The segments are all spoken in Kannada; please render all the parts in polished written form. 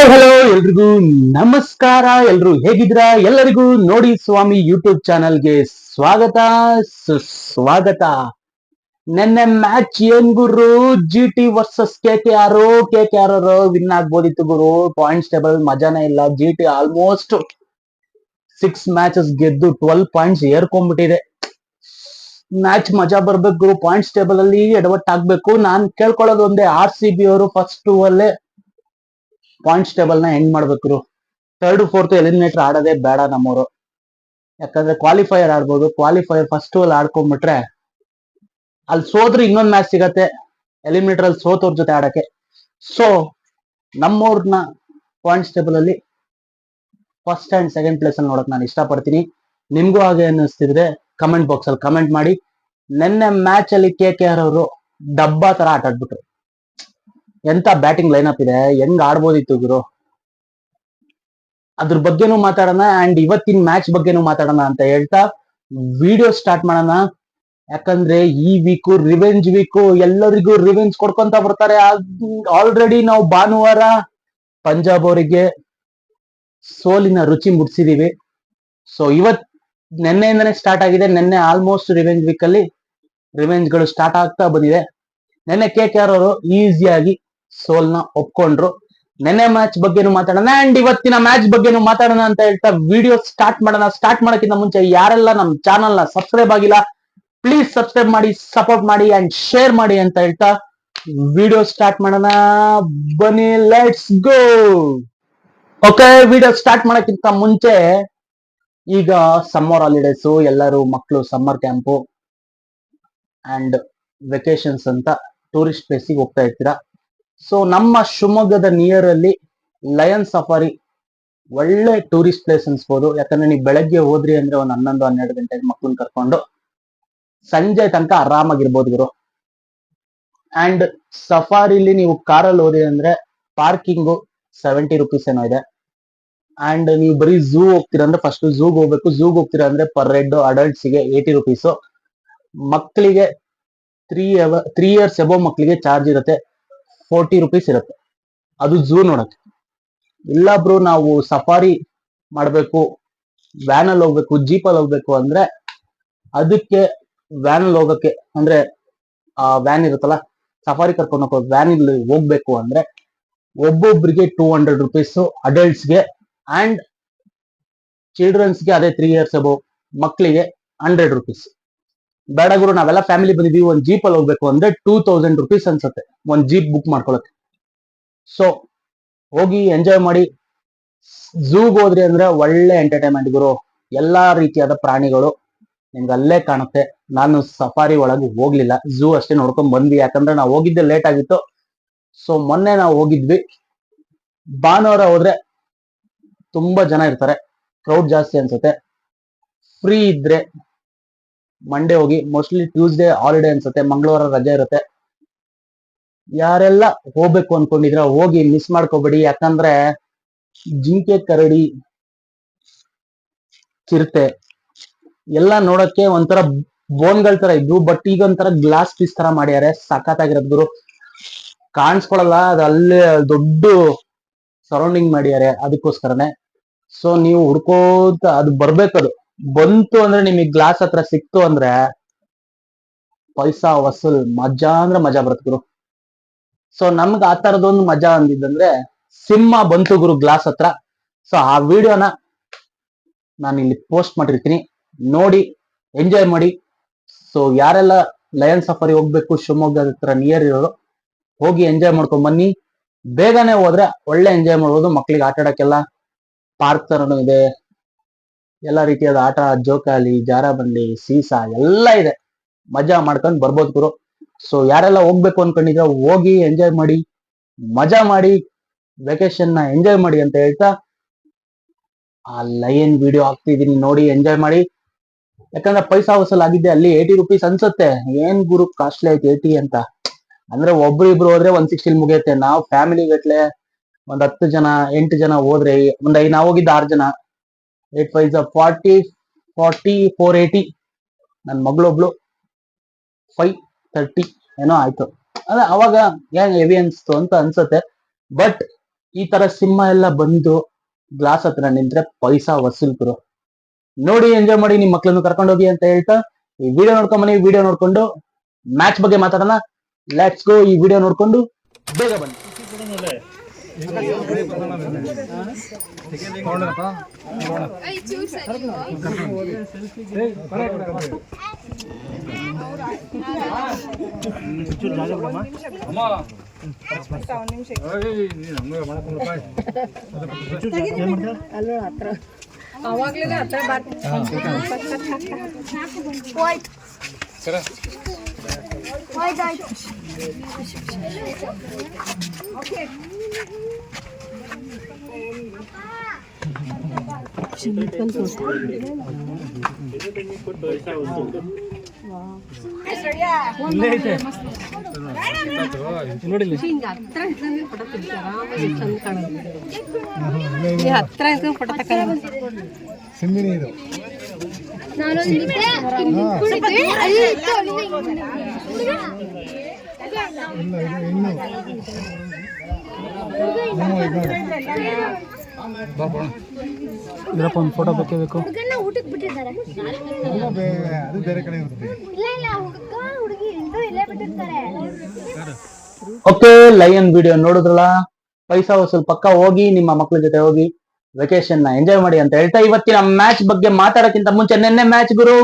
ಹಲೋ ಎಲ್ರಿಗೂ ನಮಸ್ಕಾರ. ಎಲ್ರು ಹೇಗಿದ್ದೀರಾ? ಎಲ್ಲರಿಗೂ ನೋಡಿ ಸ್ವಾಮಿ ಯೂಟ್ಯೂಬ್ ಚಾನಲ್ಗೆ ಸ್ವಾಗತ ಸುಸ್ವಾಗತ. ನೆನ್ನೆ ಮ್ಯಾಚ್ ಏನ್ ಗುರು, GT ವರ್ಸಸ್ KKR ವಿನ್ ಆಗ್ಬೋದಿತ್ತು ಗುರು. ಪಾಯಿಂಟ್ಸ್ ಟೇಬಲ್ ಮಜಾನೇ ಇಲ್ಲ. GT ಆಲ್ಮೋಸ್ಟ್ 6 ಮ್ಯಾಚಸ್ ಗೆದ್ದು 12 ಪಾಯಿಂಟ್ಸ್ ಏರ್ಕೊಂಡ್ಬಿಟ್ಟಿದೆ. ಮ್ಯಾಚ್ ಮಜಾ ಬರ್ಬೇಕು ಗುರು. ಪಾಯಿಂಟ್ಸ್ ಟೇಬಲ್ ಅಲ್ಲಿ ಎಡವಟ್ಟಾಗ್ಬೇಕು. ನಾನ್ ಕೇಳ್ಕೊಳ್ಳೋದು ಒಂದೇ, RCB ಅವರು ಫಸ್ಟ್ ಅಲ್ಲೇ ಪಾಯಿಂಟ್ಸ್ ಟೇಬಲ್ ನ ಎಂಡ್ ಮಾಡ್ಬೇಕು. ಥರ್ಡ್ ಫೋರ್ತ್ ಎಲಿಮಿನೇಟರ್ ಆಡೋದೇ ಬೇಡ ನಮ್ಮವರು. ಯಾಕಂದ್ರೆ ಕ್ವಾಲಿಫೈಯರ್ ಆಡ್ಬೋದು. ಕ್ವಾಲಿಫೈಯರ್ ಫಸ್ಟ್ ಅಲ್ಲಿ ಆಡ್ಕೊಂಡ್ಬಿಟ್ರೆ ಅಲ್ಲಿ ಸೋದ್ರೆ ಇನ್ನೊಂದ್ ಮ್ಯಾಚ್ ಸಿಗತ್ತೆ ಎಲಿಮಿನೇಟರ್ ಅಲ್ಲಿ ಸೋತವ್ರ ಜೊತೆ ಆಡಕ್ಕೆ. ಸೊ ನಮ್ಮವ್ರನ್ನ ಪಾಯಿಂಟ್ಸ್ ಟೇಬಲ್ ಅಲ್ಲಿ ಫಸ್ಟ್ ಅಂಡ್ ಸೆಕೆಂಡ್ ಪ್ಲೇಸ್ ಅಲ್ಲಿ ನೋಡಕ್ ನಾನು ಇಷ್ಟಪಡ್ತೀನಿ. ನಿಮ್ಗೂ ಹಾಗೆ ಅನ್ನಿಸ್ತಿದ್ರೆ ಕಮೆಂಟ್ ಬಾಕ್ಸ್ ಅಲ್ಲಿ ಕಮೆಂಟ್ ಮಾಡಿ. ನೆನ್ನೆ ಮ್ಯಾಚ್ ಅಲ್ಲಿ KKR ಅವರು ಡಬ್ಬಾ ತರ ಆಟ ಆಡ್ಬಿಟ್ರು. ಎಂತ ಬ್ಯಾಟಿಂಗ್ ಲೈನಪ್ ಇದೆ, ಹೆಂಗ್ ಆಡ್ಬೋದಿತ್ತು ಗುರು. ಅದ್ರ ಬಗ್ಗೆನೂ ಮಾತಾಡೋಣ ಅಂಡ್ ಇವತ್ತಿನ ಮ್ಯಾಚ್ ಬಗ್ಗೆನೂ ಮಾತಾಡೋಣ ಅಂತ ಹೇಳ್ತಾ ವಿಡಿಯೋ ಸ್ಟಾರ್ಟ್ ಮಾಡೋಣ. ಯಾಕಂದ್ರೆ ಈ ವೀಕು ರಿವೆಂಜ್ ವೀಕು, ಎಲ್ಲರಿಗೂ ರಿವೆಂಜ್ ಕೊಡ್ಕೊಂತ ಬರ್ತಾರೆ. ಆಲ್ರೆಡಿ ನಾವು ಭಾನುವಾರ ಪಂಜಾಬ್ ಅವರಿಗೆ ಸೋಲಿನ ರುಚಿ ಮುಟ್ಸಿದೀವಿ. ಸೊ ನೆನ್ನೆಯಿಂದನೇ ಸ್ಟಾರ್ಟ್ ಆಗಿದೆ. ನೆನ್ನೆ ಆಲ್ಮೋಸ್ಟ್ ರಿವೆಂಜ್ ವೀಕ್ ಅಲ್ಲಿ ರಿವೆಂಜ್ ಗಳು ಸ್ಟಾರ್ಟ್ ಆಗ್ತಾ ಬಂದಿದೆ. ನೆನ್ನೆ KKR ಅವರು ಈಸಿಯಾಗಿ ಸೋಲ್ನ ಒಪ್ಕೊಂಡ್ರು. ನೆನ್ನೆ ಮ್ಯಾಚ್ ಬಗ್ಗೆನೂ ಮಾತಾಡೋಣ ಅಂಡ್ ಇವತ್ತಿನ ಮ್ಯಾಚ್ ಬಗ್ಗೆನೂ ಮಾತಾಡೋಣ ಅಂತ ಹೇಳ್ತಾ ವಿಡಿಯೋ ಸ್ಟಾರ್ಟ್ ಮಾಡೋಣ. ಸ್ಟಾರ್ಟ್ ಮಾಡೋಕ್ಕಿಂತ ಮುಂಚೆ ಯಾರೆಲ್ಲ ನಮ್ಮ ಚಾನಲ್ ನ ಸಬ್ಸ್ಕ್ರೈಬ್ ಆಗಿಲ್ಲ, ಪ್ಲೀಸ್ ಸಬ್ಸ್ಕ್ರೈಬ್ ಮಾಡಿ, ಸಪೋರ್ಟ್ ಮಾಡಿ ಅಂಡ್ ಶೇರ್ ಮಾಡಿ ಅಂತ ಹೇಳ್ತಾ ವಿಡಿಯೋ ಸ್ಟಾರ್ಟ್ ಮಾಡೋಣ. ಬನ್ನಿ, let's go. Okay, video start ಮಾಡೋಕ್ಕಿಂತ ಮುಂಚೆ, ಈಗ ಸಮ್ಮರ್ ಹಾಲಿಡೇಸ್, ಎಲ್ಲರೂ ಮಕ್ಕಳು ಸಮ್ಮರ್ ಕ್ಯಾಂಪು ಅಂಡ್ ವೆಕೇಶನ್ಸ್ ಅಂತ ಟೂರಿಸ್ಟ್ ಪ್ಲೇಸಿಗೆ ಹೋಗ್ತಾ ಇರ್ತೀರಾ. ಸೊ ನಮ್ಮ ಶಿವಮೊಗ್ಗದ ನಿಯರ್ ಅಲ್ಲಿ ಲಯನ್ ಸಫಾರಿ ಒಳ್ಳೆ ಟೂರಿಸ್ಟ್ ಪ್ಲೇಸ್ ಅನ್ಸ್ಬೋದು. ಯಾಕಂದ್ರೆ ನೀವು ಬೆಳಗ್ಗೆ ಹೋದ್ರಿ ಅಂದ್ರೆ ಒಂದ್ 11-12 ಗಂಟೆಗೆ ಮಕ್ಕಳನ್ನ ಕರ್ಕೊಂಡು ಸಂಜೆ ತನಕ ಆರಾಮಾಗಿರ್ಬೋದು ಗುರು. ಅಂಡ್ ಸಫಾರಿಲಿ ನೀವು ಕಾರಲ್ಲಿ ಹೋದ್ರಿ ಅಂದ್ರೆ ಪಾರ್ಕಿಂಗು 70 ರುಪೀಸ್ ಏನೋ ಇದೆ. ಅಂಡ್ ನೀವು ಬರೀ ಝೂ ಹೋಗ್ತೀರಾ ಅಂದ್ರೆ ಫಸ್ಟ್ ಝೂಗ್ ಹೋಗ್ಬೇಕು. ಝೂಗ್ ಹೋಗ್ತೀರಾ ಅಂದ್ರೆ ಪರ್ ಹೆಡ್ ಅಡಲ್ಟ್ಸ್ ಗೆ 80 ರುಪೀಸ್. ಮಕ್ಕಳಿಗೆ 3 ಇಯರ್ಸ್ ಎಬೋ ಮಕ್ಕಳಿಗೆ ಚಾರ್ಜ್ ಇರುತ್ತೆ, 40 ರುಪೀಸ್ ಇರುತ್ತೆ. ಅದು ಝೂ ನೋಡಕ್ಕೆ. ಇಲ್ಲ ಬ್ರೋ, ನಾವು ಸಫಾರಿ ಮಾಡ್ಬೇಕು, ವ್ಯಾನ್ ಅಲ್ಲಿ ಹೋಗ್ಬೇಕು, ಜೀಪ್ ಅಲ್ಲಿ ಹೋಗ್ಬೇಕು ಅಂದ್ರೆ ಅದಕ್ಕೆ ವ್ಯಾನ್ ಅಲ್ಲಿ ಹೋಗಕ್ಕೆ ಅಂದ್ರೆ ಆ ವ್ಯಾನ್ ಇರುತ್ತಲ್ಲ, ಸಫಾರಿ ಕರ್ಕೊಂಡು ಹೋಗೋ ವ್ಯಾನ್ ಇಲ್ಲಿ ಹೋಗ್ಬೇಕು ಅಂದ್ರೆ ಒಬ್ಬೊಬ್ರಿಗೆ 200 ರುಪೀಸ್ ಅಡಲ್ಟ್ಸ್ಗೆ ಅಂಡ್ ಚಿಲ್ಡ್ರನ್ಸ್ಗೆ ಅದೇ 3 ಇಯರ್ಸ್ ಅಬೋ ಮಕ್ಕಳಿಗೆ 100 ರುಪೀಸ್. ಬೇಡ ಗುರು, ನಾವೆಲ್ಲ ಫ್ಯಾಮಿಲಿ ಬಂದಿದೀವಿ, ಒಂದ್ ಜೀಪ್ ಅಲ್ಲಿ ಹೋಗ್ಬೇಕು ಅಂದ್ರೆ 2000 ರುಪೀಸ್ ಅನ್ಸುತ್ತೆ ಒಂದ್ ಜೀಪ್ ಬುಕ್ ಮಾಡ್ಕೊಳಕ್ಕೆ. ಸೊ ಹೋಗಿ ಎಂಜಾಯ್ ಮಾಡಿ. ಝೂಗ್ ಹೋದ್ರಿ ಅಂದ್ರೆ ಒಳ್ಳೆ ಎಂಟರ್ಟೈನ್ಮೆಂಟ್ ಗುರು. ಎಲ್ಲಾ ರೀತಿಯಾದ ಪ್ರಾಣಿಗಳು ನಿಮ್ಗೆ ಅಲ್ಲೇ ಕಾಣುತ್ತೆ. ನಾನು ಸಫಾರಿ ಒಳಗೆ ಹೋಗ್ಲಿಲ್ಲ, ಝೂ ಅಷ್ಟೇ ನೋಡ್ಕೊಂಡ್ ಬಂದ್ವಿ. ಯಾಕಂದ್ರೆ ನಾವು ಹೋಗಿದ್ದೆ ಲೇಟ್ ಆಗಿತ್ತು. ಸೊ ಮೊನ್ನೆ ನಾವು ಹೋಗಿದ್ವಿ. ಭಾನುವಾರ ಹೋದ್ರೆ ತುಂಬಾ ಜನ ಇರ್ತಾರೆ, ಕ್ರೌಡ್ ಜಾಸ್ತಿ ಅನ್ಸುತ್ತೆ. ಫ್ರೀ ಇದ್ರೆ ಮಂಡೇ ಹೋಗಿ. ಮೋಸ್ಟ್ಲಿ ಟ್ಯೂಸ್ಡೇ ಹಾಲಿಡೇ ಅನ್ಸುತ್ತೆ, ಮಂಗಳವಾರ ರಜೆ ಇರುತ್ತೆ. ಯಾರೆಲ್ಲ ಹೋಗ್ಬೇಕು ಅನ್ಕೊಂಡಿದ್ರ ಹೋಗಿ, ಮಿಸ್ ಮಾಡ್ಕೋಬೇಡಿ. ಯಾಕಂದ್ರೆ ಜಿಂಕೆ, ಕರಡಿ, ಚಿರತೆ ಎಲ್ಲ ನೋಡಕ್ಕೆ ಒಂಥರ ಬೋನ್ಗಳ ತರ ಇದ್ವು. ಬಟ್ ಈಗ ಒಂಥರ ಗ್ಲಾಸ್ ಪೀಸ್ ತರ ಮಾಡ್ಯಾರೆ. ಸಖತ್ತಾಗಿರೋದ್ ಗುರು. ಕಾಣಿಸ್ಕೊಳಲ್ಲ, ಅದು ಅಲ್ಲೇ ದೊಡ್ಡ ಸರೌಂಡಿಂಗ್ ಮಾಡ್ಯಾರೆ ಅದಕ್ಕೋಸ್ಕರನೇ. ಸೊ ನೀವು ಹುಡ್ಕೋತ ಅದು ಬರ್ಬೇಕದು. ಬಂತು ಅಂದ್ರೆ ನಿಮಗೆ ಗ್ಲಾಸ್ ಹತ್ರ ಸಿಕ್ತು ಅಂದ್ರೆ ಪೈಸಾ ವಸೂಲ್. ಮಜಾ ಅಂದ್ರೆ ಮಜಾ ಬರುತ್ತೆ ಗುರು. ಸೊ ನಮ್ಗೆ ಆ ತರದೊಂದು ಮಜಾ ಅಂದಿದ್ದಂದ್ರೆ ಸಿಂಹ ಬಂತು ಗುರು ಗ್ಲಾಸ್ ಹತ್ರ. ಸೊ ಆ ವಿಡಿಯೋನ ನಾನು ಇಲ್ಲಿ ಪೋಸ್ಟ್ ಮಾಡಿರ್ತೀನಿ, ನೋಡಿ ಎಂಜಾಯ್ ಮಾಡಿ. ಸೊ ಯಾರೆಲ್ಲ ಲಯನ್ ಸಫಾರಿ ಹೋಗ್ಬೇಕು ಶಿವಮೊಗ್ಗದ ಹತ್ರ ನಿಯರ್ ಇರೋರು ಹೋಗಿ ಎಂಜಾಯ್ ಮಾಡ್ಕೊಂಡ್ ಬನ್ನಿ. ಬೇಗನೆ ಹೋದ್ರೆ ಒಳ್ಳೆ ಎಂಜಾಯ್ ಮಾಡ್ಬೋದು. ಮಕ್ಳಿಗೆ ಆಟ ಆಡಕ್ಕೆಲ್ಲ ಪಾರ್ಕ್ ತರನು ಇದೆ, ಎಲ್ಲಾ ರೀತಿಯಾದ ಆಟ, ಜೋಕಾಲಿ, ಜಾರಬಂಡಿ, ಸೀಸಾ ಎಲ್ಲ ಇದೆ. ಮಜಾ ಮಾಡ್ಕೊಂಡ್ ಬರ್ಬೋದು ಗುರು. ಸೊ ಯಾರೆಲ್ಲ ಹೋಗ್ಬೇಕು ಅನ್ಕೊಂಡಿದ್ರ ಹೋಗಿ ಎಂಜಾಯ್ ಮಾಡಿ, ಮಜಾ ಮಾಡಿ, ವೆಕೇಶನ್ ನ ಎಂಜಾಯ್ ಮಾಡಿ ಅಂತ ಹೇಳ್ತಾ ಆ ಲಯನ್ ವಿಡಿಯೋ ಹಾಕ್ತಿದೀನಿ, ನೋಡಿ ಎಂಜಾಯ್ ಮಾಡಿ. ಯಾಕಂದ್ರೆ ಪೈಸಾ ವಸೂಲ್ ಆಗಿದ್ದೆ ಅಲ್ಲಿ 80 ರುಪೀಸ್ ಅನ್ಸುತ್ತೆ. ಏನ್ ಗುರು ಕಾಸ್ಟ್ಲಿ ಆಯ್ತು 80 ಅಂತ. ಅಂದ್ರೆ ಒಬ್ರು ಇಬ್ರು ಹೋದ್ರೆ 160 ಮುಗಿಯುತ್ತೆ. ನಾವು ಫ್ಯಾಮಿಲಿ ಗಟ್ಲೆ ಒಂದ್ 10 ಜನ 8 ಜನ ಹೋದ್ರೆ ನಾವು ಹೋಗಿದ್ದ 6 ಜನ, 8 5 40 480. ನನ್ ಮಗಳೊಬ್ಳು 530 ಏನೋ ಆಯ್ತು. ಅವಾಗ ಹೆಂಗ್ ಹೆವಿ ಅನ್ಸ್ತು ಅಂತ ಅನ್ಸುತ್ತೆ. ಬಟ್ ಈ ತರ ಸಿಂಹ ಎಲ್ಲ ಬಂದು ಗ್ಲಾಸ್ ಹತ್ರ ನಿಂತ್ರೆ ಪೈಸಾ ವಸೂಲ್ ಗುರು. ನೋಡಿ ಎಂಜಾಯ್ ಮಾಡಿ, ನಿಮ್ ಮಕ್ಳನ್ನು ಕರ್ಕೊಂಡು ಹೋಗಿ ಅಂತ ಹೇಳ್ತಾ ಈ ವಿಡಿಯೋ ನೋಡ್ಕೊಂಬನಿ. ವಿಡಿಯೋ ನೋಡ್ಕೊಂಡು ಮ್ಯಾಚ್ ಬಗ್ಗೆ ಮಾತಾಡೋಣ. Let's go. ಈ ವಿಡಿಯೋ ನೋಡ್ಕೊಂಡು ಬೇಗ ಬನ್ನಿ. ಅವಾಗ್ಲೇ ಹತ್ರ ಹತ್ರ ಫೋಟೋ ತಗೊಂಡು ಸಿಂಬಿನಿ ಇದು ಇದರಪ್ಪ ಒಂದು ಫೋಟೋ ಬೇಕೇ ಬೇಕು. ಊಟಕ್ಕೆ ಬಿಟ್ಟಿದ್ದಾರೆ. ಅದು ಬೇರೆ ಕಡೆ ಇರುತ್ತೆ. ಇಲ್ಲ ಹುಡುಗ ಹುಡುಗಿ ಇಲ್ಲೂ ಇಲ್ಲೇ ಬಿಟ್ಟಿರ್ತಾರೆ. ಓಕೆ, ಲಯನ್ ವಿಡಿಯೋ ನೋಡಿದ್ರಲ್ಲ. ಪೈಸಾ ವಸೂಲ್ ಪಕ್ಕ ಹೋಗಿ ನಿಮ್ಮ ಮಕ್ಕಳ ಜೊತೆ ಹೋಗಿ ವೆಕೇಶನ್ ನ ಎಂಜಾಯ್ ಮಾಡಿ ಅಂತ ಹೇಳ್ತಾ, ಇವತ್ತಿನ ಮ್ಯಾಚ್ ಬಗ್ಗೆ ಮಾತಾಡಕ್ಕಿಂತ ಮುಂಚೆ ನಿನ್ನೆ ಮ್ಯಾಚ್ ಗುರು,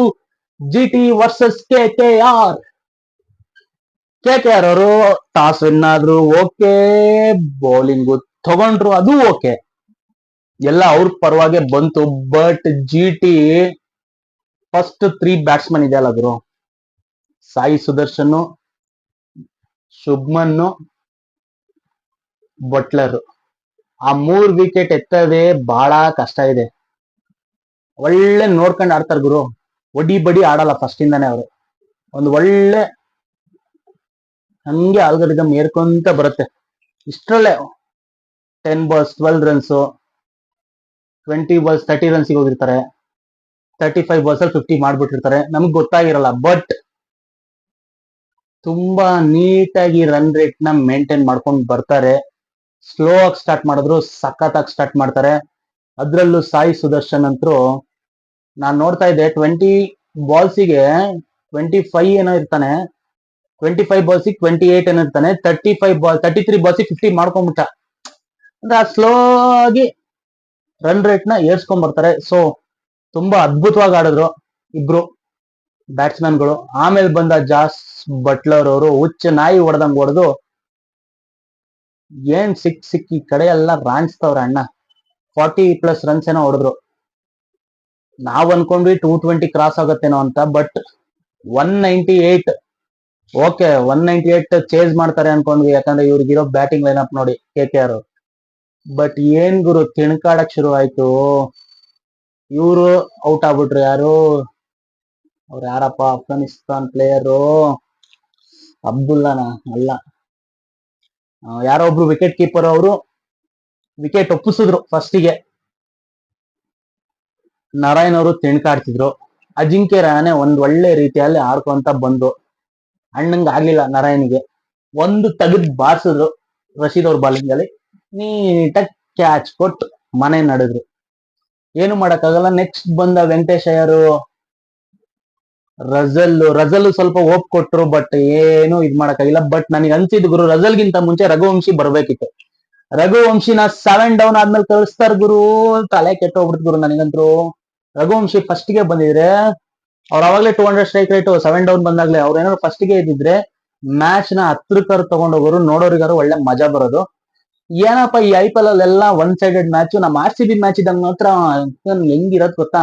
GT ವರ್ಸಸ್ KKR. KKR ಅವರು ಟಾಸ್ ವಿನ್ ಆದ್ರು, ಓಕೆ. ಬೌಲಿಂಗ್ ತಗೊಂಡ್ರು, ಅದು ಓಕೆ. ಎಲ್ಲ ಅವ್ರ ಪರವಾಗಿ ಬಂತು. ಬಟ್ GT ಫಸ್ಟ್ 3 ಬ್ಯಾಟ್ಸ್ಮನ್ ಇದೆ ಅಲ್ಲ ಗುರು, ಸಾಯಿ ಸುದರ್ಶನ್, ಶುಭ್ಮನ್, ಬಟ್ಲರ್, ಆ 3 ವಿಕೆಟ್ ಎತ್ತದೇ ಬಹಳ ಕಷ್ಟ ಇದೆ. ಒಳ್ಳೆ ನೋಡ್ಕೊಂಡು ಆಡ್ತಾರ ಗುರು. ಒಡಿ ಬಡಿ ಆಡಲ್ಲ ಫಸ್ಟ್ ಇಂದಾನೆ ಅವರು. ಒಂದು ಒಳ್ಳೆ ಹಂಗೆ ಆಲ್ಗರಿದಮ್ ಏರ್ಕೊಂತ ಬರುತ್ತೆ. ಇಷ್ಟರಲ್ಲೇ 10 ಬಾಲ್ಸ್ 12 ರನ್ಸ್, 20 ಬಾಲ್ಸ್ 30 ರನ್ಸ್ಗೆ ಹೋಗಿರ್ತಾರೆ, 35 ಬಾಲ್ಸ್ ಅಲ್ಲಿ 50 ಮಾಡ್ಬಿಟ್ಟಿರ್ತಾರೆ. ನಮ್ಗೆ ಗೊತ್ತಾಗಿರಲ್ಲ. ಬಟ್ ತುಂಬಾ ನೀಟಾಗಿ ರನ್ ರೇಟ್ ನ ಮೇಂಟೈನ್ ಮಾಡ್ಕೊಂಡು ಬರ್ತಾರೆ. ಸ್ಲೋ ಆಗಿ ಸ್ಟಾರ್ಟ್ ಮಾಡಿದ್ರು ಸಖತ್ತಾಗಿ ಸ್ಟಾರ್ಟ್ ಮಾಡ್ತಾರೆ. ಅದ್ರಲ್ಲೂ ಸಾಯಿ ಸುದರ್ಶನ್ ಅಂತೂ ನಾನ್ ನೋಡ್ತಾ ಇದ್ದೆ, 20 ಬಾಲ್ಸಿಗೆ 25 ಏನೋ ಇರ್ತಾನೆ, 25 ಬಾಲ್ಸಿಗೆ 28 ಏನೋ ಇರ್ತಾನೆ, 33 ಬಾಲ್ಸಿಗೆ 50 ಮಾಡ್ಕೊಂಡ್ಬಿಟ್ಟ. ಅಂದ್ರೆ ಆ ಸ್ಲೋ ಆಗಿ ರನ್ ರೇಟ್ ನ ಏರ್ಸ್ಕೊಂಡ್ ಬರ್ತಾರೆ. ಸೊ ತುಂಬಾ ಅದ್ಭುತವಾಗಿ ಆಡಿದ್ರು ಇಬ್ರು ಬ್ಯಾಟ್ಸ್ಮನ್ಗಳು. ಆಮೇಲೆ ಬಂದ ಜಾಸ್ ಬಟ್ಲರ್ ಅವರು ಹುಚ್ಚ ನಾಯಿ ಹೊಡೆದಂಗ್ ಹೊಡೆದು ಏನ್ ಸಿಕ್ಕಿ ಕಡೆ ಎಲ್ಲ ರಾಣಿಸ್ತವ್ರ ಅಣ್ಣ. 40+ ರನ್ಸ್ ಏನೋ ಹೊಡೆದ್ರು. ನಾವ್ ಅನ್ಕೊಂಡ್ವಿ 220 ಕ್ರಾಸ್ ಆಗತ್ತೇನೋ ಅಂತ. ಬಟ್ 198, ಓಕೆ 198 ಚೇಸ್ ಮಾಡ್ತಾರೆ ಅನ್ಕೊಂಡ್ವಿ. ಯಾಕಂದ್ರೆ ಇವ್ರಿಗಿರೋ ಬ್ಯಾಟಿಂಗ್ ಲೈನಪ್ ನೋಡಿ KKR. ಬಟ್ ಏನ್ ಗುರು ತಿಣ್ಕಾಡಕ್ ಶುರು ಆಯ್ತು. ಇವ್ರು ಔಟ್ ಆಗ್ಬಿಟ್ರು. ಯಾರು ಅವ್ರು ಯಾರಪ್ಪ, ಅಫ್ಘಾನಿಸ್ತಾನ್ ಪ್ಲೇಯರು, ಅಬ್ದುಲ್ಲಾನ ಅಲ್ಲ, ಯಾರೋ ಒಬ್ರು ವಿಕೆಟ್ ಕೀಪರ್. ಅವರು ವಿಕೆಟ್ ಒಪ್ಪಿಸಿದ್ರು ಫಸ್ಟಿಗೆ. ನಾರಾಯಣ್ ಅವರು ತಿಣ್ಕಾಡ್ತಿದ್ರು. ಅಜಿಂಕ್ಯ ರಹಾನೆ ಒಂದ್ ಒಳ್ಳೆ ರೀತಿಯಲ್ಲಿ ಆಡ್ಕೊಂತ ಬಂದು ಅಣ್ಣಂಗ್ ಆಗ್ಲಿಲ್ಲ ನಾರಾಯಣ್ಗೆ. ಒಂದು ತೆಗೆದ್ ಬಾರಿಸಿದ್ರು ರಶೀದ್ ಅವ್ರ ಬಾಲಿಂಗ್ ಅಲ್ಲಿ. ನೀಟಾಗಿ ಕ್ಯಾಚ್ ಕೊಟ್ಟು ಮನೆ ನಡೆದ್ರು. ಏನು ಮಾಡಕ್ಕಾಗಲ್ಲ. ನೆಕ್ಸ್ಟ್ ಬಂದ ವೆಂಕಟೇಶ್ ಅಯ್ಯರು, ರಜಲ್ ಸ್ವಲ್ಪ ಹೋಪ್ ಕೊಟ್ರು. ಬಟ್ ಏನು ಇದ್ ಮಾಡಕ್ಕಾಗಿಲ್ಲ. ಬಟ್ ನನಗೆ ಅನ್ಸಿದ್ ಗುರು, ರಜಲ್ಗಿಂತ ಮುಂಚೆ ರಘುವಂಶಿ ಬರ್ಬೇಕಿತ್ತು. ರಘುವಂಶಿನ 7 ಡೌನ್ ಆದ್ಮೇಲೆ ಕಳಿಸ್ತಾರ ಗುರು. ತಲೆ ಕೆಟ್ಟೋಗ್ಬಿಡ್ತು ಗುರು ನನಗಂತೂ. ರಘುವಂಶಿ ಫಸ್ಟ್ ಗೆ ಬಂದಿದ್ರೆ, ಅವ್ರು ಅವಾಗ್ಲೇ 200 ಸ್ಟ್ರೈಕ್ ರೇಟ್ 7 ಡೌನ್ ಬಂದಾಗ್ಲೇ ಅವ್ರು ಏನಾದ್ರು ಫಸ್ಟ್ ಗೆ ಇದ್ದಿದ್ರೆ ಮ್ಯಾಚ್ ನ ಹತ್ರಕ್ಕರ್ ತಗೊಂಡೋಗೋರು, ನೋಡೋರಿಗಾರು ಒಳ್ಳೆ ಮಜಾ ಬರೋದು. ಏನಪ್ಪ ಈ IPL ಅಲ್ಲೆಲ್ಲ ಒನ್ ಸೈಡೆಡ್ ಮ್ಯಾಚ್. ನಮ್ಮ RCB ಮ್ಯಾಚ್ ಇದ್ದಾಗ ಮಾತ್ರ ಹೆಂಗಿರತ್ ಗೊತ್ತಾ,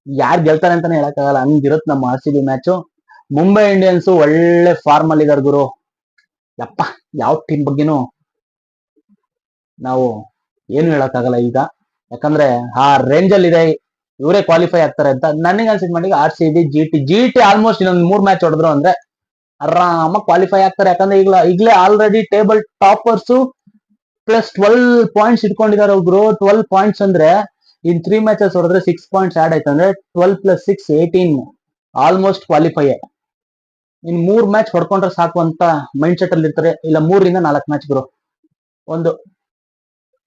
ಯಾರ್ ಗೆಲ್ತಾರೆ ಅಂತಾನೆ ಹೇಳಕ್ಕಾಗಲ್ಲ, ಹಂಗಿರತ್ ನಮ್ಮ RCB ಮ್ಯಾಚ್. ಮುಂಬೈ ಇಂಡಿಯನ್ಸ್ ಒಳ್ಳೆ ಫಾರ್ಮ್ ಅಲ್ಲಿ ಇದಾರೆ ಗುರು. ಯಪ್ಪ, ಯಾವ ಟೀಮ್ ಬಗ್ಗೆನೂ ನಾವು ಏನು ಹೇಳಕ್ಕಾಗಲ್ಲ ಈಗ. ಯಾಕಂದ್ರೆ ಆ ರೇಂಜ್ ಅಲ್ಲಿ ಇದೆ. ಇವರೇ ಕ್ವಾಲಿಫೈ ಆಗ್ತಾರೆ ಅಂತ ನನಗೆ ಅನ್ಸಿದ ಮಟ್ಟಿಗೆ. RCB GT ಆಲ್ಮೋಸ್ಟ್ ಇನ್ನೊಂದು 3 ಮ್ಯಾಚ್ ಹೊಡೆದ್ರು ಅಂದ್ರೆ ಆರಾಮಾಗಿ ಕ್ವಾಲಿಫೈ ಆಗ್ತಾರೆ. ಯಾಕಂದ್ರೆ ಈಗಲೇ already table toppers plus 12 points ಇಟ್ಕೊಂಡಿದ್ದಾರೆ ಒಬ್ರು. 12 ಪಾಯಿಂಟ್ಸ್ ಅಂದ್ರೆ ಇನ್ 3 ಮ್ಯಾಚಸ್ ಹೊಡೆದ್ರೆ 6 ಪಾಯಿಂಟ್ಸ್ ಆಡ್ ಆಯ್ತು ಅಂದ್ರೆ 12 + 6 18, ಆಲ್ಮೋಸ್ಟ್ ಕ್ವಾಲಿಫೈ. ಇನ್ 3 ಮ್ಯಾಚ್ ಹೊಡ್ಕೊಂಡ್ರೆ ಸಾಕು ಅಂತ ಮೈಂಡ್ ಸೆಟ್ ಅಲ್ಲಿ ಇರ್ತಾರೆ. ಇಲ್ಲ 3 ರಿಂದ 4 ಮ್ಯಾಚ್ ಗುರು. ಒಂದು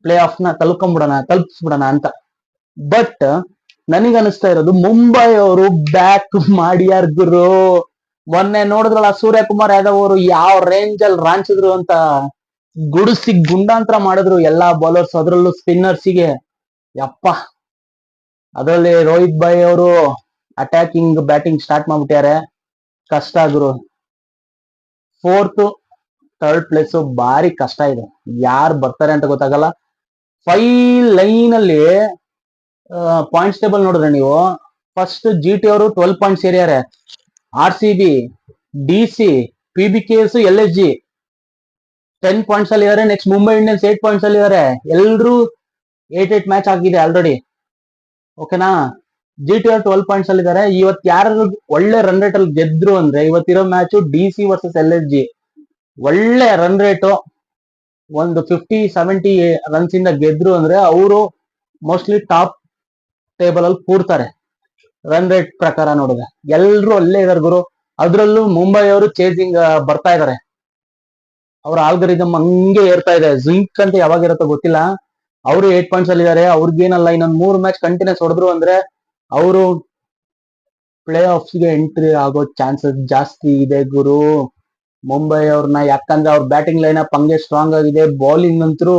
ಪ್ಲೇ ಆಫ್ ನ ತಲುಪಿಸ್ಬಿಡೋಣ ಅಂತ. ಬಟ್ ನನಗೆ ಅನಿಸ್ತಾ ಇರೋದು ಮುಂಬೈ ಅವರು ಬ್ಯಾಕ್ ಮಾಡ್ಯಾರ್ ಗುರು. ಮೊನ್ನೆ ನೋಡಿದ್ರಲ್ಲ ಸೂರ್ಯಕುಮಾರ್ ಯಾದವ್ ಅವರು ಯಾವ ರೇಂಜ್ ಅಲ್ಲಿ ರಾಂಚಿದ್ರು ಅಂತ, ಗುಡಿಸಿ ಗುಂಡಾಂತರ ಮಾಡಿದ್ರು ಎಲ್ಲಾ ಬೌಲರ್ಸ್, ಅದ್ರಲ್ಲೂ ಸ್ಪಿನ್ನರ್ಸಿಗೆ. ಯಪ್ಪ, ಅದರಲ್ಲಿ ರೋಹಿತ್ ಭಾಯ್ ಅವರು ಅಟ್ಯಾಕಿಂಗ್ ಬ್ಯಾಟಿಂಗ್ ಸ್ಟಾರ್ಟ್ ಮಾಡ್ಬಿಟ್ಟಾರೆ. ಕಷ್ಟ ಗುರು. 4th, 3rd ಪ್ಲೇಸ್ ಭಾರಿ ಕಷ್ಟ ಇದೆ. ಯಾರು ಬರ್ತಾರೆ ಅಂತ ಗೊತ್ತಾಗಲ್ಲ. 5 ಲೈನ್ ಅಲ್ಲಿ ಪಾಯಿಂಟ್ಸ್ ಟೇಬಲ್ ನೋಡಿದ್ರೆ ನೀವು, ಫಸ್ಟ್ GT ಅವರು 12 ಪಾಯಿಂಟ್ಸ್ ಸೇರಿಯಾರೆ. RCB, DC, PBKS, LSG 10 points ಅಲ್ಲಿ ಇದಾರೆ. ನೆಕ್ಸ್ಟ್ ಮುಂಬೈ ಇಂಡಿಯನ್ಸ್ 8 ಪಾಯಿಂಟ್ಸ್ ಅಲ್ಲಿ ಇದಾರೆ. ಎಲ್ರು 8 ಮ್ಯಾಚ್ ಆಗಿದೆ ಆಲ್ರೆಡಿ. ಓಕೆನಾ? GT ಅವರು 12 ಪಾಯಿಂಟ್ಸ್ ಅಲ್ಲಿ ಇದಾರೆ. ಇವತ್ತು ಯಾರು ಒಳ್ಳೆ ರನ್ ರೇಟ್ ಅಲ್ಲಿ ಗೆದ್ರು ಅಂದ್ರೆ, ಇವತ್ತಿರೋ ಮ್ಯಾಚ್ DC ವರ್ಸಸ್ LSG. ಒಳ್ಳೆ ರನ್ ರೇಟ್, ಒಂದು 50-70 ರನ್ಸ್ ಇಂದ ಗೆದ್ರು ಅಂದ್ರೆ ಅವರು ಮೋಸ್ಟ್ಲಿ ಟಾಪ್ ಟೇಬಲ್ ಅಲ್ಲಿ ಕೂರ್ತಾರೆ ರನ್ ರೇಟ್ ಪ್ರಕಾರ ನೋಡಿದ್ರೆ. ಎಲ್ರು ಅಲ್ಲೇ ಇದಾರೆ ಗುರು. ಅದ್ರಲ್ಲೂ ಮುಂಬೈ ಅವರು ಚೇಸಿಂಗ್ ಬರ್ತಾ ಇದಾರೆ. ಅವ್ರ ಆಲ್ಗರಿದಮ್ ಹಂಗೆ ಏರ್ತಾ ಇದೆ. ಜಿಂಕ್ ಅಂತ ಯಾವಾಗ ಇರುತ್ತೋ ಗೊತ್ತಿಲ್ಲ. ಅವರು 8 ಪಾಯಿಂಟ್ಸ್ ಅಲ್ಲಿ ಇದಾರೆ. ಅವ್ರಿಗೇನಲ್ಲ, ಇನ್ನೊಂದು 3 ಮ್ಯಾಚ್ ಕಂಟಿನ್ಯೂಸ್ ಹೊಡೆದ್ರು ಅಂದ್ರೆ ಅವರು ಪ್ಲೇ ಆಫ್ಸ್ ಗೆ ಎಂಟ್ರಿ ಆಗೋ ಚಾನ್ಸಸ್ ಜಾಸ್ತಿ ಇದೆ ಗುರು ಮುಂಬೈ ಅವ್ರನ್ನ. ಯಾಕಂದ್ರೆ ಅವ್ರ ಬ್ಯಾಟಿಂಗ್ ಲೈನ್ ಅಪ್ ಹಂಗೆ ಸ್ಟ್ರಾಂಗ್ ಆಗಿದೆ. ಬೌಲಿಂಗ್ ಅಂತೂ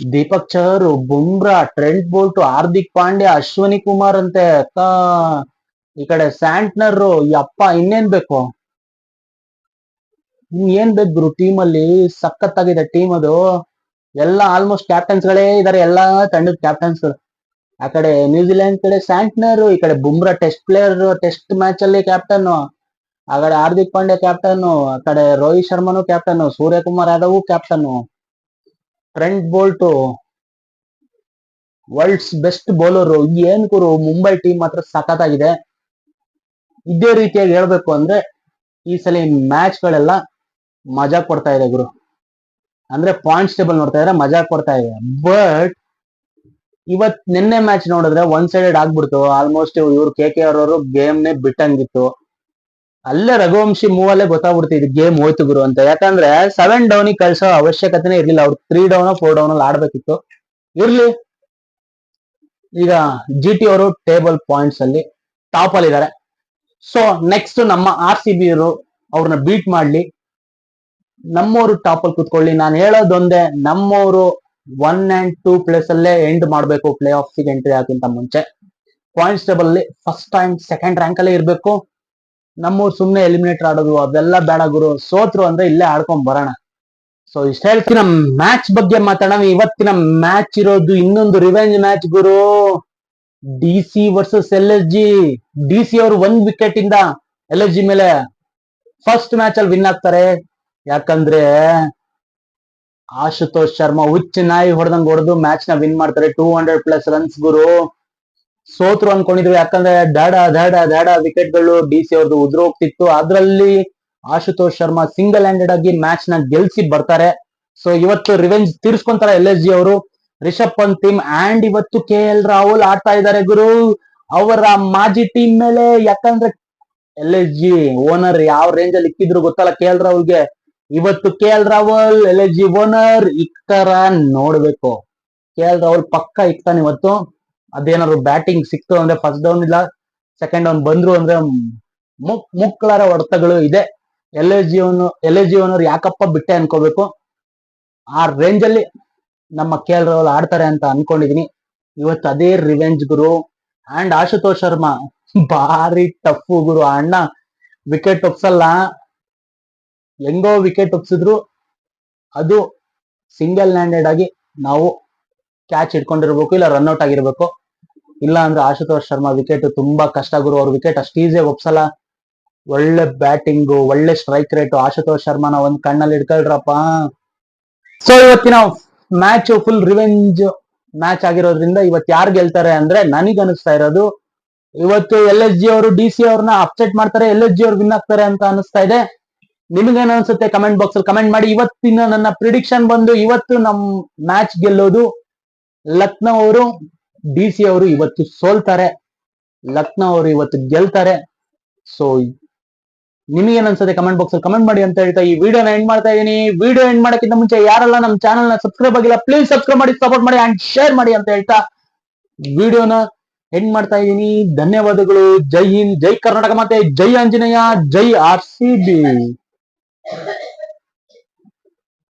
ದೀಪಕ್ ಚಹರ್, ಬುಮ್ರಾ, ಟ್ರೆಂಟ್ ಬೋಲ್ಟ್, ಹಾರ್ದಿಕ್ ಪಾಂಡ್ಯ, ಅಶ್ವನಿ ಕುಮಾರ್ ಅಂತೆ ಈ ಕಡೆ ಸ್ಯಾಂಟ್ನರ್. ಯಪ್ಪ, ಇನ್ನೇನ್ ಬೇಕು, ಏನ್ ಬೇಕು ಗುರು. ಟೀಮ್ ಅಲ್ಲಿ ಸಖತ್ತಾಗಿದೆ ಟೀಮ್ ಅದು. ಎಲ್ಲ ಆಲ್ಮೋಸ್ಟ್ ಕ್ಯಾಪ್ಟನ್ಸ್ ಗಳೇ ಇದಾರೆ, ಎಲ್ಲಾ ತಂಡದ ಕ್ಯಾಪ್ಟನ್ಸ್. ಆ ಕಡೆ ನ್ಯೂಜಿಲೆಂಡ್ ಕಡೆ ಸ್ಯಾಂಟ್ನರ್, ಈ ಕಡೆ Bumrah test player, test match ಅಲ್ಲಿ ಕ್ಯಾಪ್ಟನ್. ಆ ಕಡೆ ಹಾರ್ದಿಕ್ ಪಾಂಡ್ಯ ಕ್ಯಾಪ್ಟನ್, ಆ ಕಡೆ ರೋಹಿತ್ ಶರ್ಮನು captain, Suryakumar Yadav captain, Trent Boult world's best bowler. ಏನ್ ಗುರು, ಮುಂಬೈ ಟೀಮ್ ಮಾತ್ರ ಸಖತ್ತಾಗಿದೆ. ಇದೇ ರೀತಿಯಾಗಿ ಹೇಳ್ಬೇಕು ಅಂದ್ರೆ ಈ ಸಲ ಮ್ಯಾಚ್ ಗಳೆಲ್ಲ ಮಜಾ ಕೊಡ್ತಾ ಇದೆ ಗುರು. ಅಂದ್ರೆ ಪಾಯಿಂಟ್ಸ್ ಟೇಬಲ್ ನೋಡ್ತಾ ಇದ್ರೆ ಮಜಾ ಕೊಡ್ತಾ ಇದೆ. ಬಟ್ ನಿನ್ನೆ ಮ್ಯಾಚ್ ನೋಡಿದ್ರೆ ಒನ್ ಸೈಡೆಡ್ ಆಗ್ಬಿಡ್ತು ಆಲ್ಮೋಸ್ಟ್. ಇವ್ರು KKR ಅವರು ಗೇಮ್ ನೇ ಬಿಟ್ಟಂಗಿತ್ತು. ಅಲ್ಲೇ ರಘುವಂಶಿ ಮೂವ್ ಅಲ್ಲೇ ಗೊತ್ತಾಗ್ಬಿಡ್ತಿದ್ ಗೇಮ್ ಹೋಯ್ತು ಗುರು ಅಂತ. ಯಾಕಂದ್ರೆ 7 ಡೌನ್ ಕಳ್ಸೋ ಅವಶ್ಯಕತೆನೇ ಇರ್ಲಿಲ್ಲ. ಅವ್ರು 3 ಡೌನ್ 4 ಡೌನ್ ಅಲ್ಲಿ ಆಡ್ಬೇಕಿತ್ತು. ಇರ್ಲಿ. ಈಗ GT ಅವರು ಟೇಬಲ್ ಪಾಯಿಂಟ್ಸ್ ಅಲ್ಲಿ ಟಾಪ್ ಅಲ್ಲಿ ಇದಾರೆ. ಸೊ ನೆಕ್ಸ್ಟ್ ನಮ್ಮ RCB ಅವರು ಅವ್ರನ್ನ ಬೀಟ್ ಮಾಡ್ಲಿ, ನಮ್ಮವರು ಟಾಪ್ ಅಲ್ಲಿ ಕುತ್ಕೊಳ್ಳಿ. ನಾನು ಹೇಳೋದೊಂದೇ, ನಮ್ಮವರು 1 and 2 ಪ್ಲೇಸ್ ಅಲ್ಲೇ ಎಂಡ್ ಮಾಡ್ಬೇಕು ಪ್ಲೇ ಆಫ್ ಗೆ ಎಂಟ್ರಿ ಆಗಕ್ಕಿಂತ ಮುಂಚೆ. ಪಾಯಿಂಟ್ಸ್ ಟೇಬಲ್ ಅಲ್ಲಿ ಫಸ್ಟ್ ಅಂಡ್ ಸೆಕೆಂಡ್ ರ್ಯಾಂಕ್ ಅಲ್ಲೇ ಇರ್ಬೇಕು. ನಮ್ಮವ್ರು ಸುಮ್ನೆ ಎಲಿಮಿನೇಟರ್ ಆಡೋದು ಅದೆಲ್ಲ ಬೇಡ ಗುರು. ಸೋತ್ರು ಅಂದ್ರೆ ಇಲ್ಲೇ ಆಡ್ಕೊಂಡ್ ಬರೋಣ. ಸೊ ಇಷ್ಟ ಹೇಳ್ತೀನಿ. ಮ್ಯಾಚ್ ಬಗ್ಗೆ ಮಾತಾಡೋಣ. ಇವತ್ತಿನ ಮ್ಯಾಚ್ ಇರೋದು ಇನ್ನೊಂದು ರಿವೆಂಜ್ ಮ್ಯಾಚ್ ಗುರು. DC versus LSG. DC ಅವರು 1 ವಿಕೆಟ್ ಇಂದ LSG ಮೇಲೆ ಫಸ್ಟ್ ಮ್ಯಾಚ್ ಅಲ್ಲಿ ವಿನ್ ಆಗ್ತಾರೆ. ಯಾಕಂದ್ರೆ ಆಶುತೋಷ್ ಶರ್ಮಾ ಹುಚ್ಚ ನಾಯಿ ಹೊಡೆದಂಗ್ ಹೊಡೆದು ಮ್ಯಾಚ್ ನ ವಿನ್ ಮಾಡ್ತಾರೆ. 200+ ರನ್ಸ್ ಗುರು. ಸೋತ್ರು ಅನ್ಕೊಂಡಿದ್ವಿ, ಯಾಕಂದ್ರೆ ದಾಡ ವಿಕೆಟ್ ಗಳು DC ಅವ್ರದ್ದು ಉದ್ರ ಹೋಗ್ತಿತ್ತು. ಅದ್ರಲ್ಲಿ ಆಶುತೋಷ್ ಶರ್ಮಾ ಸಿಂಗಲ್ ಹ್ಯಾಂಡೆಡ್ ಆಗಿ ಮ್ಯಾಚ್ ನ ಗೆಲ್ಸಿ ಬರ್ತಾರೆ. ಸೊ ಇವತ್ತು ರಿವೆಂಜ್ ತೀರ್ಸ್ಕೊಂತಾರೆ LSG ಅವರು. ರಿಷಬ್ ಪಂತ್ ಟೀಮ್ ಅಂಡ್ ಇವತ್ತು KL ರಾಹುಲ್ ಆಡ್ತಾ ಇದ್ದಾರೆ ಗುರು ಅವರ ಮಾಜಿ ಟೀಮ್ ಮೇಲೆ. ಯಾಕಂದ್ರೆ LSG ಓನರ್ ಯಾವ ರೇಂಜ್ ಅಲ್ಲಿ ಇಕ್ಕಿದ್ರು ಗೊತ್ತಲ್ಲ KL ರಾಹುಲ್ಗೆ. ಇವತ್ತು KL ರಾಹುಲ್ LSG ಓನರ್ ಇಕ್ತರ ನೋಡ್ಬೇಕು. KL ರಾಹುಲ್ ಪಕ್ಕ ಇಕ್ತಾನೆ ಇವತ್ತು. ಅದೇನಾದ್ರು ಬ್ಯಾಟಿಂಗ್ ಸಿಕ್ತು ಅಂದ್ರೆ ಫಸ್ಟ್ ಡೌನ್ ಇಲ್ಲ ಸೆಕೆಂಡ್ ಡೌನ್ ಬಂದ್ರು ಅಂದ್ರೆ ಮುಕ್ಕಳರ ಹೊಡೆತಗಳು ಇದೆ. LSG ಓನರ್ ಯಾಕಪ್ಪ ಬಿಟ್ಟೆ ಅನ್ಕೋಬೇಕು. ಆ ರೇಂಜ್ ಅಲ್ಲಿ ನಮ್ಮ KL ರಾಹುಲ್ ಆಡ್ತಾರೆ ಅಂತ ಅನ್ಕೊಂಡಿದೀನಿ. ಇವತ್ತು ಅದೇ revenge Guru. And Ashutosh Sharma ಭಾರಿ ಟಫ್ ಗುರು. ಅಣ್ಣ ವಿಕೆಟ್ ಒಪ್ಸಲ್ಲ. ಹೆಂಗೋ ವಿಕೆಟ್ ಒಪ್ಸಿದ್ರು ಅದು ಸಿಂಗಲ್ ಹ್ಯಾಂಡೆಡ್ ಆಗಿ ನಾವು ಕ್ಯಾಚ್ ಇಟ್ಕೊಂಡಿರ್ಬೇಕು, ಇಲ್ಲ ರನ್ಔಟ್ ಆಗಿರ್ಬೇಕು. ಇಲ್ಲ ಅಂದ್ರೆ ಆಶುತೋಷ್ ಶರ್ಮಾ ವಿಕೆಟ್ ತುಂಬಾ ಕಷ್ಟ ಗುರು. ಅವ್ರ ವಿಕೆಟ್ ಅಷ್ಟು ಈಸಿಯಾಗಿ ಒಪ್ಸಲ್ಲ. ಒಳ್ಳೆ ಬ್ಯಾಟಿಂಗು, ಒಳ್ಳೆ ಸ್ಟ್ರೈಕ್ ರೇಟ್. ಆಶುತೋಷ್ ಶರ್ಮಾನ ಒಂದ್ ಕಣ್ಣಲ್ಲಿ ಇಟ್ಕೊಳ್ರಪ್ಪ. ಸೊ ಇವತ್ತಿನ ಮ್ಯಾಚ್ ಫುಲ್ ರಿವೆಂಜ್ ಮ್ಯಾಚ್ ಆಗಿರೋದ್ರಿಂದ ಇವತ್ತು ಯಾರು ಗೆಲ್ತಾರೆ ಅಂದ್ರೆ ನನಗೆ ಅನಿಸ್ತಾ ಇರೋದು ಇವತ್ತು LSG ಅವರು DC ಅವ್ರನ್ನ ಅಪ್ಸೆಟ್ ಮಾಡ್ತಾರೆ, LSG ಅವ್ರು ವಿನ್ ಆಗ್ತಾರೆ ಅಂತ ಅನಿಸ್ತಾ ಇದೆ. ನಿಮಗೇನು ಅನ್ಸುತ್ತೆ ಕಮೆಂಟ್ ಬಾಕ್ಸ್ ಅಲ್ಲಿ ಕಮೆಂಟ್ ಮಾಡಿ. ಇವತ್ತಿನ ನನ್ನ ಪ್ರಿಡಿಕ್ಷನ್ ಬಂದು ಇವತ್ತು ನಮ್ ಮ್ಯಾಚ್ ಗೆಲ್ಲೋದು ಲಕ್ನೋ ಅವರು. DC ಅವರು ಇವತ್ತು ಸೋಲ್ತಾರೆ, ಲಕ್ನೋ ಅವರು ಇವತ್ತು ಗೆಲ್ತಾರೆ. ಸೊ ನಿಮಗೇನ್ ಅನ್ಸುತ್ತೆ ಕಮೆಂಟ್ ಬಾಕ್ಸ್ ಅಲ್ಲಿ ಕಮೆಂಟ್ ಮಾಡಿ ಅಂತ ಹೇಳ್ತಾ ಈ ವಿಡಿಯೋನ ಎಂಡ್ ಮಾಡ್ತಾ ಇದೀನಿ. ವಿಡಿಯೋ ಎಂಡ್ ಮಾಡಕ್ಕಿಂತ ಮುಂಚೆ ಯಾರೆಲ್ಲ ನಮ್ಮ ಚಾನಲ್ ನ ಸಬ್ಸ್ಕ್ರೈಬ್ ಆಗಿಲ್ಲ ಪ್ಲೀಸ್ ಸಬ್ಸ್ಕ್ರೈಬ್ ಮಾಡಿ, ಸಪೋರ್ಟ್ ಮಾಡಿ ಅಂಡ್ ಶೇರ್ ಮಾಡಿ ಅಂತ ಹೇಳ್ತಾ ವಿಡಿಯೋನ ಎಂಡ್ ಮಾಡ್ತಾ ಇದೀನಿ. ಧನ್ಯವಾದಗಳು. ಜೈ ಹಿಂದ್, ಜೈ ಕರ್ನಾಟಕ, ಮತ್ತೆ ಜೈ ಆಂಜನೇಯ, ಜೈ RCB.